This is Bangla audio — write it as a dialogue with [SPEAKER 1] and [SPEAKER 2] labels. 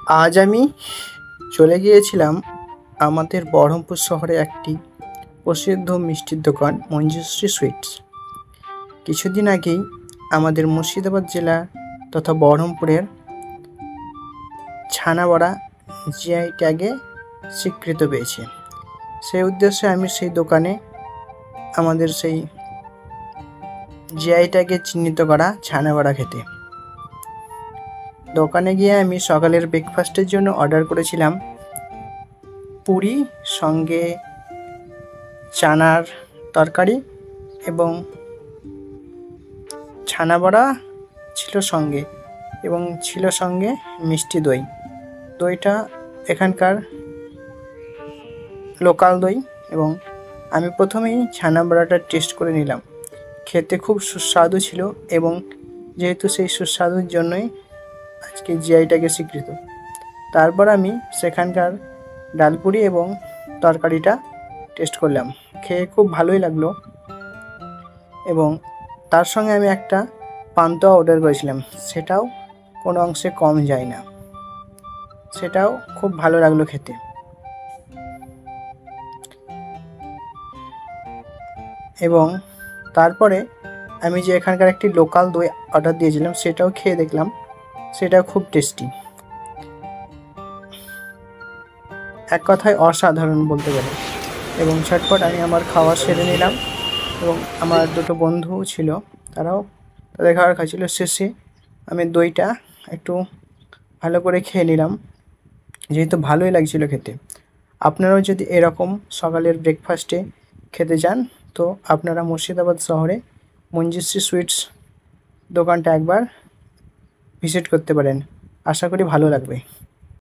[SPEAKER 1] আজ আমি চলে গিয়েছিলাম আমাদের বহরমপুর শহরে একটি প্রসিদ্ধ মিষ্টির দোকান মঞ্জুশ্রী সুইটস। কিছুদিন আগেই আমাদের মুর্শিদাবাদ জেলা তথা বহরমপুরের ছানাবড়া জিআই ট্যাগে স্বীকৃত পেয়েছে। সেই উদ্দেশ্যে আমি সেই দোকানে আমাদের সেই জিআই ট্যাগে চিহ্নিত করা ছানাবড়া খেতে দোকানে গিয়ে আমি সকালের ব্রেকফাস্টের জন্য অর্ডার করেছিলাম পুরি, সঙ্গে চানার তরকারি এবং ছানাবড়া ছিল সঙ্গে, এবং ছিল সঙ্গে মিষ্টি দই। দইটা এখানকার লোকাল দই, এবং আমি প্রথমেই ছানাবড়াটা টেস্ট করে নিলাম। খেতে খুব সুস্বাদু ছিল, এবং যেহেতু সেই সুস্বাদুর জন্যই আজকে জিআইটাকে স্বীকৃত। তারপর আমি সেখানকার ডালপুরি এবং তরকারিটা টেস্ট করলাম, খেয়ে খুব ভালোই লাগলো। এবং তার সঙ্গে আমি একটা পান্তুয়া অর্ডার করেছিলাম, সেটাও কোনো অংশে কম যায় না, সেটাও খুব ভালো লাগলো খেতে। এবং তারপরে আমি যে এখানকার একটি লোকাল দই অর্ডার দিয়েছিলাম সেটাও খেয়ে দেখলাম, সেটাও খুব টেস্টি। এক কথায় অসাধারণ বলতে গেলে। এবং ঝটপট আমি আমার খাওয়া সেরে নিলাম, এবং আমার দুটো বন্ধু ছিল, তারাও তাদের খাবার খাচ্ছিল। শেষে আমি দইটা একটু ভালো করে খেয়ে নিলাম, যেহেতু ভালোই লাগছিল খেতে। আপনারাও যদি এরকম সকালের ব্রেকফাস্টে খেতে চান, তো আপনারা মুর্শিদাবাদ শহরে মঞ্জুশ্রী সুইটস দোকানটা একবার ভিজিট করতে পারেন। আশা করি ভালো লাগবে।